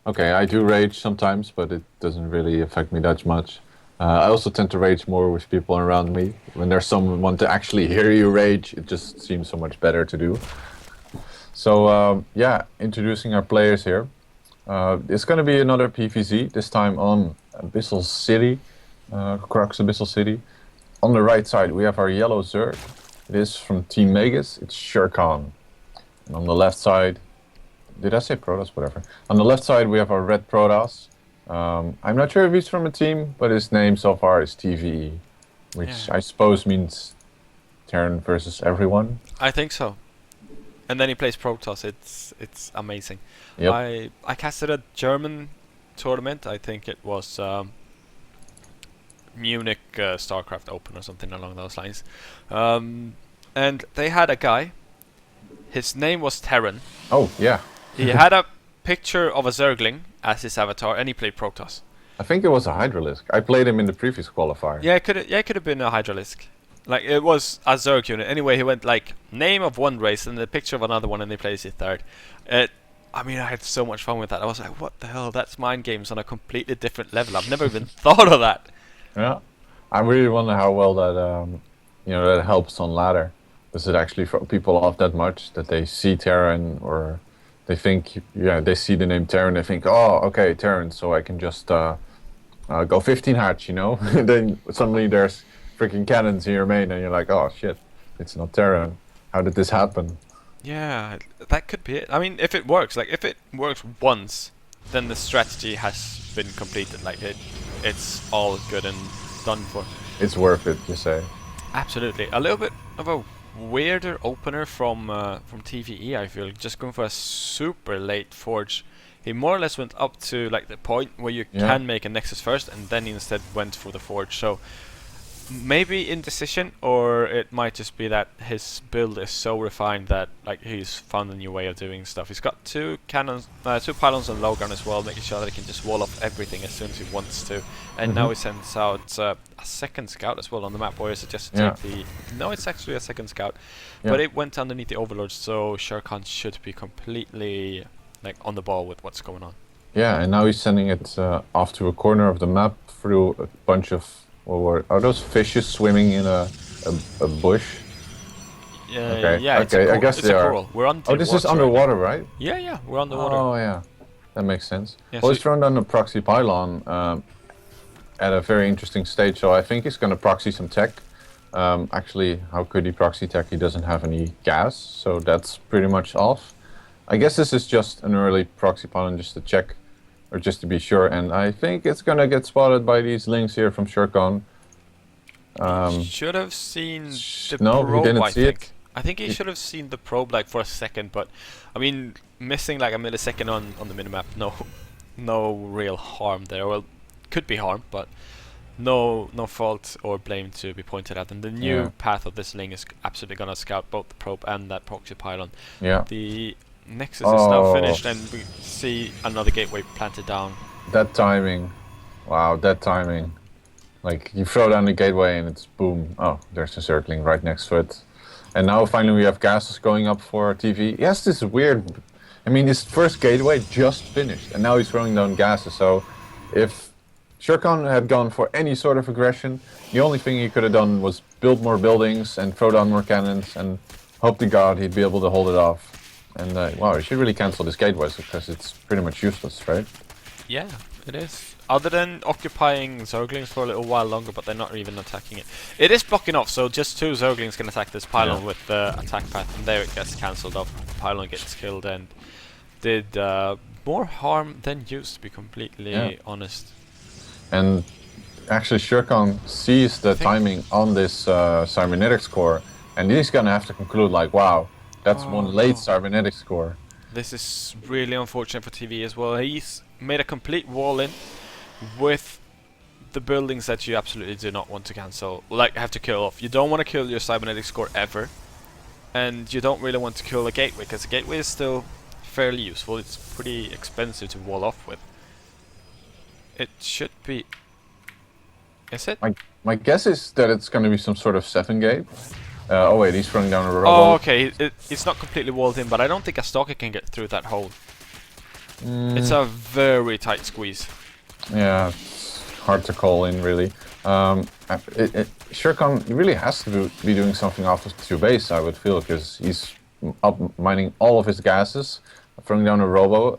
Okay, I do rage sometimes, but it doesn't really affect me that much. I also tend to rage more with people around me. When there's someone to actually hear you rage, it just seems so much better to do. So yeah, introducing our players here. It's going to be another PvZ, this time on Abyssal City, Crux Abyssal City. On the right side, we have our yellow Zerg. It is from Team Magis. It's SherKhan. And on the left side, did I say Protoss? Whatever. On the left side, we have our red Protoss. I'm not sure if he's from a team, but his name so far is TvE, which I suppose means Terran versus everyone. I think so. And then he plays Protoss. It's amazing. Yep. I casted a German tournament. I think it was Munich Starcraft Open or something along those lines. And they had a guy. His name was Terran. Oh yeah. He had a picture of a Zergling as his avatar, and he played Protoss. I think it was a Hydralisk. I played him in the previous qualifier. Yeah, it could have been a Hydralisk. Like, it was a Zerg unit. Anyway, he went like name of one race and the picture of another one, and he plays it third. I mean, I had so much fun with that. I was like, what the hell? That's mind games on a completely different level. I've never even thought of that. Yeah, I really wonder how well that that helps on ladder. Does it actually throw people off that much that they see Terran, or they think they see the name Terran, they think, oh okay, Terran, so I can just go 15 hatch, then suddenly there's freaking cannons in your main, and you're like, oh shit, it's not Terran. How did this happen? Yeah, that could be it. I mean, if it works once, then the strategy has been completed. Like, it's all good and done for. It's worth it, you say? Absolutely. A little bit of a weirder opener from TvE, I feel. Just going for a super late forge. He more or less went up to like the point where you can make a Nexus first, and then he instead went for the forge. So maybe indecision, or it might just be that his build is so refined that like he's found a new way of doing stuff. He's got two cannons, two pylons on low ground as well, making sure that he can just wall off everything as soon as he wants to. And now he sends out a second scout as well on the map, or is it just take the... No, it's actually a second scout. But it went underneath the Overlord, so SherKhan should be completely like on the ball with what's going on. Yeah, and now he's sending it off to a corner of the map through a bunch of... Are those fishes swimming in a bush? Okay. Yeah, okay. I guess they are. coral. We're underwater. Oh, this is underwater, right? Yeah, we're underwater. Oh, yeah. That makes sense. Yeah, well, he's thrown down a proxy pylon at a very interesting stage, so I think he's going to proxy some tech. Actually, how could he proxy tech? He doesn't have any gas, so that's pretty much off. I guess this is just an early proxy pylon just to check, or just to be sure, and I think it's gonna get spotted by these links here from SherKhan. Should have seen the probe, he didn't see it. I think he should have seen the probe like for a second, but I mean, missing like a millisecond on the minimap, no real harm there. Well, could be harm, but no fault or blame to be pointed at. And the new path of this link is absolutely gonna scout both the probe and that proxy pylon. Yeah. The Nexus is now finished, and we see another gateway planted down. That timing. Wow, that timing. Like, you throw down the gateway and it's boom. Oh, there's a circling right next to it. And now finally we have gases going up for TvE. Yes, this is weird. I mean, his first gateway just finished, and now he's throwing down gases. So if SherKhan had gone for any sort of aggression, the only thing he could have done was build more buildings and throw down more cannons and hope to God he'd be able to hold it off. And wow, you should really cancel this gateway because it's pretty much useless, right? Yeah, it is. Other than occupying Zerglings for a little while longer, but they're not even attacking it. It is blocking off, so just two Zerglings can attack this pylon with the attack path, and there it gets cancelled off. The pylon gets killed and did more harm than used, to be completely honest. And actually, SherKhan sees the timing on this cybernetics core, and he's gonna have to conclude like, wow, that's one late cybernetics core. This is really unfortunate for TvE as well. He's made a complete wall in with the buildings that you absolutely do not want to cancel, like have to kill off. You don't want to kill your cybernetics core ever, and you don't really want to kill a gateway, because the gateway is still fairly useful. It's pretty expensive to wall off with. It should be... Is it? My guess is that it's going to be some sort of 7 gate. Oh wait, he's throwing down a rubble. Oh, okay. It's not completely walled in, but I don't think a stalker can get through that hole. It's a very tight squeeze. Yeah, it's hard to call in really. SherKhan really has to be doing something off of 2 base, I would feel, because he's up mining all of his gases, throwing down a robo.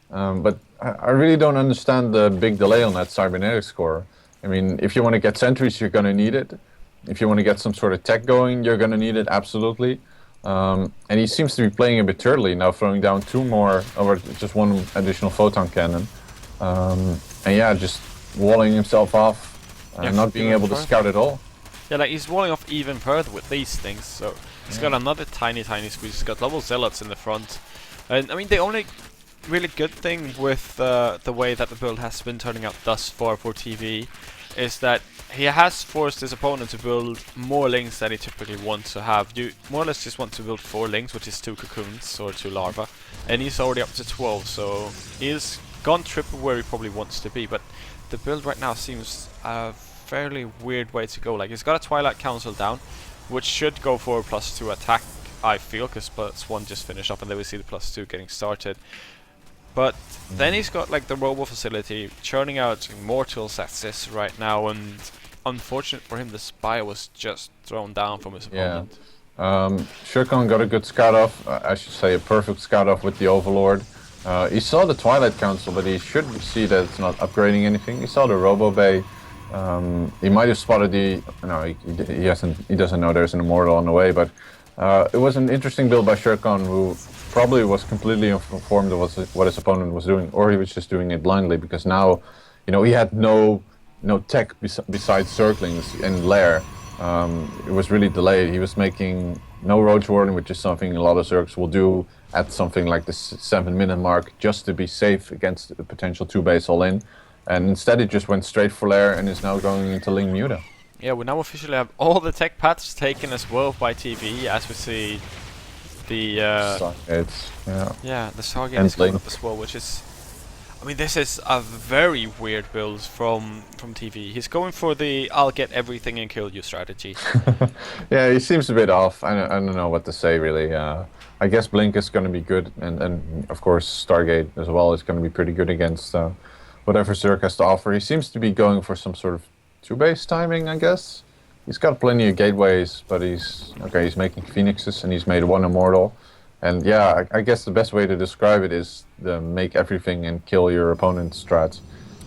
But I really don't understand the big delay on that cybernetic score. I mean, if you want to get sentries, you're going to need it. If you want to get some sort of tech going, you're going to need it, absolutely. And he seems to be playing a bit turtly now, throwing down 2 more, or just 1 additional photon cannon. And yeah, just walling himself off, and not being able to scout at all. Yeah, like he's walling off even further with these things, so he's got another tiny squeeze. He's got double zealots in the front. And I mean, the only really good thing with the way that the build has been turning out thus far for TvE is that he has forced his opponent to build more links than he typically wants to have. You more or less just want to build 4 links, which is 2 cocoons or 2 larvae, and he's already up to 12, so he's gone triple where he probably wants to be. But the build right now seems a fairly weird way to go. Like, he's got a Twilight Council down, which should go for a +2 attack, I feel, because +1 just finished up and then we see the +2 getting started. But then he's got like the robo facility churning out Immortals at this right now, and unfortunate for him, the Spire was just thrown down from his opponent. SherKhan got a good scout off, I should say a perfect scout off with the Overlord. He saw the Twilight Council, but he should see that it's not upgrading anything. He saw the Robo Bay. He might have spotted the... No, he doesn't know there's an Immortal on the way, but it was an interesting build by SherKhan, who probably was completely informed of what his opponent was doing, or he was just doing it blindly, because now, you know, he had no tech besides circlings and lair. It was really delayed. He was making no roach warding, which is something a lot of Zergs will do at something like the 7-minute mark, just to be safe against a potential 2 base all-in. And instead it just went straight for lair and is now going into Ling Muta. Yeah, we now officially have all the tech paths taken as well by TvE, as we see the Stargates, the Stargate is coming up as well, which is, I mean, this is a very weird build from TvE. He's going for the "I'll get everything and kill you" strategy. Yeah, he seems a bit off. I don't know what to say really. I guess Blink is going to be good, and of course Stargate as well is going to be pretty good against whatever Zerg has to offer. He seems to be going for some sort of 2 base timing, I guess. He's got plenty of gateways, but he's making Phoenixes, and he's made 1 Immortal. And yeah, I guess the best way to describe it is the make everything and kill your opponent's strats.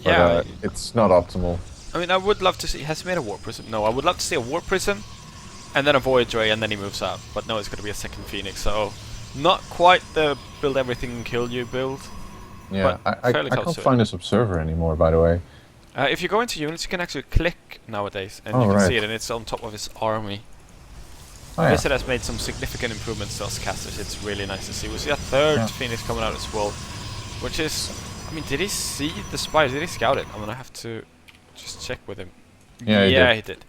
But Yeah, it's not optimal. I mean, I would love to see. Has he made a Warp Prism? No, I would love to see a Warp Prism, and then a Void Ray, and then he moves out. But no, it's going to be a second Phoenix, so not quite the build everything and kill you build. Yeah, I can't find this Observer anymore, by the way. If you go into units, you can actually click nowadays, and you can see it, and it's on top of his army. Oh, I guess it has made some significant improvements to us casters. It's really nice to see. We see a third Phoenix coming out as well, which is, I mean, did he see the Spire? Did he scout it? I'm gonna have to just check with him. Yeah, he did.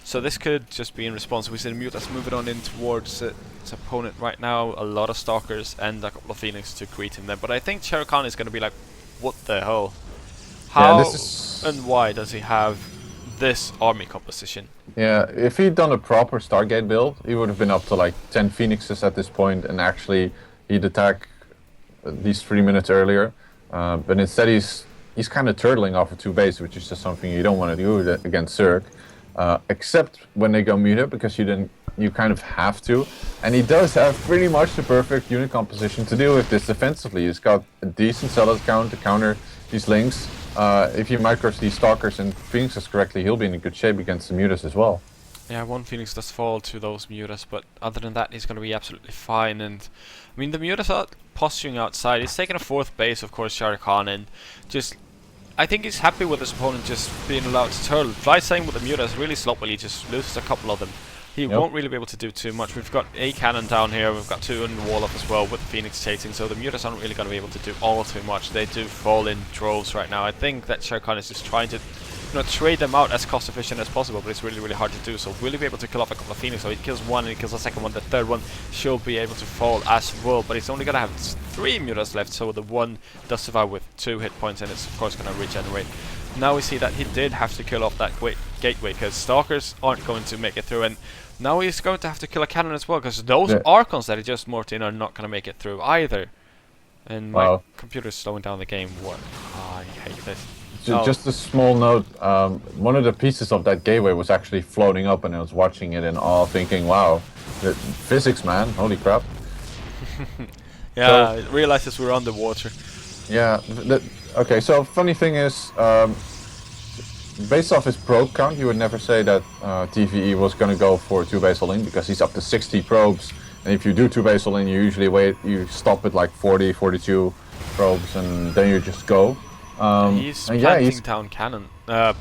So this could just be in response. We see the Mutas moving on in towards its opponent right now. A lot of Stalkers and a couple of Phoenix to greet him there. But I think SherKhan is gonna be like, what the hell? How and why does he have this army composition? Yeah, if he'd done a proper Stargate build, he would have been up to like 10 Phoenixes at this point, and actually he'd attack at least 3 minutes earlier. But instead he's kind of turtling off of 2 base, which is just something you don't want to do against Zerg. Except when they go Muta, because you kind of have to. And he does have pretty much the perfect unit composition to deal with this defensively. He's got a decent zealot count to counter these links. If he micros these Stalkers and Phoenixes correctly, he'll be in a good shape against the Mutas as well. Yeah, 1 Phoenix does fall to those Mutas, but other than that, he's going to be absolutely fine. And I mean, the Mutas are posturing outside. He's taking a 4th base, of course, SherKhan, and just, I think he's happy with his opponent just being allowed to turtle. Fly same with the Mutas really sloppily, he just loses a couple of them. He won't really be able to do too much. We've got a cannon down here, we've got 2 on the wall up as well with the Phoenix chasing, so the Mutas aren't really going to be able to do all too much. They do fall in droves right now. I think that SherKhan is just trying to trade them out as cost efficient as possible, but it's really, really hard to do. So will he be able to kill off a couple of Phoenix? So he kills 1 and he kills the second one, the third one should be able to fall as well, but he's only going to have 3 Mutas left, so the 1 does survive with 2 hit points, and it's of course going to regenerate. Now we see that he did have to kill off that gateway, because Stalkers aren't going to make it through, and now he's going to have to kill a cannon as well, because those Archons that he just morphed in are not going to make it through either. And my Wow. computer's slowing down the game. What? Oh, I hate this. Just a small note. One of the pieces of that gateway was actually floating up, and I was watching it in awe, thinking, "Wow, the physics, man! Holy crap!" Yeah, So, I realized we're underwater. yeah. Okay. So funny thing is, based off his probe count, you would never say that TvE was going to go for 2 base all in, because he's up to 60 probes, and if you do 2 base all in, you usually you stop at like 40, 42 probes, and then you just go. He's planting down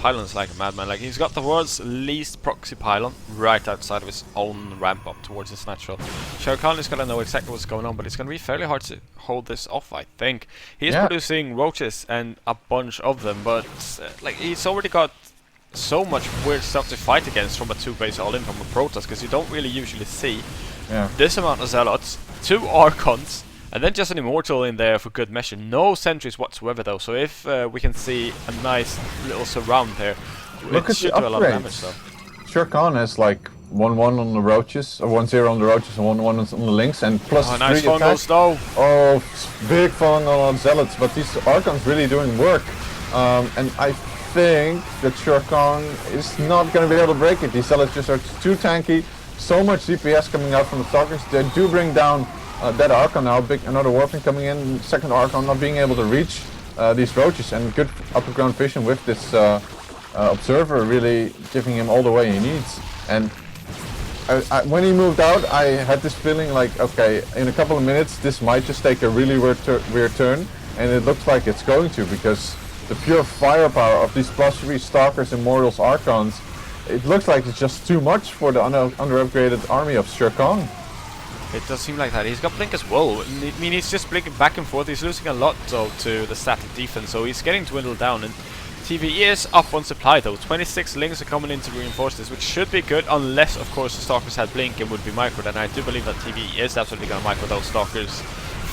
pylons like a madman. Like, he's got the world's least proxy pylon right outside of his own ramp up towards his natural. SherKhan is gonna know exactly what's going on, but it's gonna be fairly hard to hold this off, I think. He is producing roaches and a bunch of them, but like, he's already got so much weird stuff to fight against from a 2 base all in from a Protoss, because you don't really usually see this amount of Zealots, 2 Archons, and then just an Immortal in there for good measure. No sentries whatsoever though, so if we can see a nice little surround there, it should do a lot of damage though. SherKhan has like 1-1 on the roaches, or 1-0 on the roaches, and 1-1 on the links, and plus 3 nice fungals though. Oh, big fungal on Zealots, but these Archons really doing work. And I think that SherKhan is not going to be able to break it. These Zealots just are too tanky. So much DPS coming out from the Stalkers. They do bring down that Archon now, another Warping coming in, second Archon not being able to reach these roaches, and good upper ground vision with this Observer really giving him all the way he needs. And when he moved out, I had this feeling like, okay, in a couple of minutes this might just take a really weird turn, and it looks like it's going to, because the pure firepower of these +3 Stalkers, Immortals, Archons, it looks like it's just too much for the under-upgraded army of SherKhan. It does seem like that. He's got Blink as well. I mean, he's just blinking back and forth. He's losing a lot though to the static defense, so he's getting dwindled down. And TvE is up on supply though. 26 links are coming in to reinforce this, which should be good, unless of course the Stalkers had Blink and would be microed. And I do believe that TvE is absolutely going to micro those Stalkers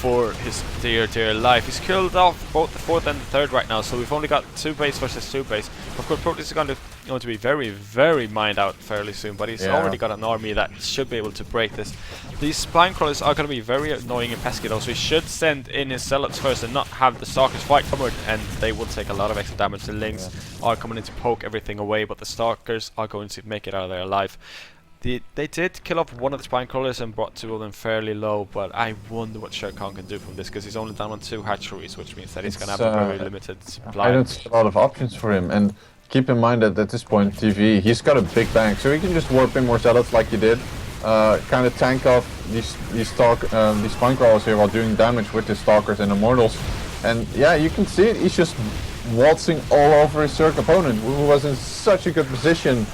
for his dear life. He's killed off both the 4th and the 3rd right now, so we've only got 2 base versus 2 base. Of course, Protoss is going to be very mined out fairly soon, but he's already got an army that should be able to break this. These spine crawlers are going to be very annoying and pesky though, so he should send in his Zealots first and not have the Stalkers fight forward, and they will take a lot of extra damage. The links are coming in to poke everything away, but the Stalkers are going to make it out of there alive. They did kill off one of the spine crawlers and brought 2 of them fairly low, but I wonder what SherKhan can do from this, because he's only down on 2 hatcheries, which means that he's going to have a very limited supply. I don't see a lot of options for him, and keep in mind that at this point TvE, he's got a big bank, so he can just warp in more Zealots like he did, kind of tank off these spine crawlers here while doing damage with his Stalkers and Immortals. And yeah, you can see it, he's just waltzing all over his Zerg opponent, who was in such a good position.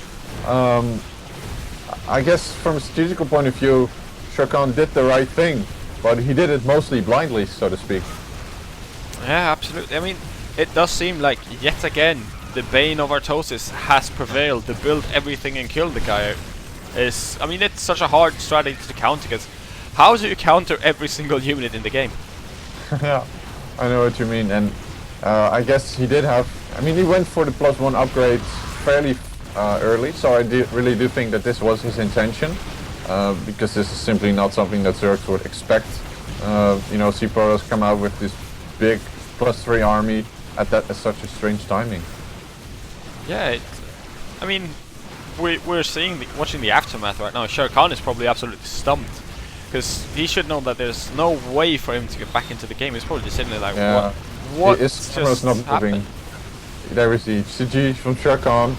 I guess from a strategical point of view, SherKhan did the right thing, but he did it mostly blindly, so to speak. Yeah, absolutely. I mean, it does seem like, yet again, the bane of Artosis has prevailed. To build everything and kill the guy I mean, it's such a hard strategy to counter, because how do you counter every single unit in the game? Yeah, I know what you mean, and I guess he did have, I mean, he went for the +1 upgrades fairly early, so I really do think that this was his intention, because this is simply not something that Zergs would expect. You know, see Protoss come out with this big +3 army at such a strange timing. Yeah, I mean, we're watching the aftermath right now. SherKhan is probably absolutely stumped, because he should know that there's no way for him to get back into the game. He's probably just sitting there like, what just not happened? There is the CG from SherKhan.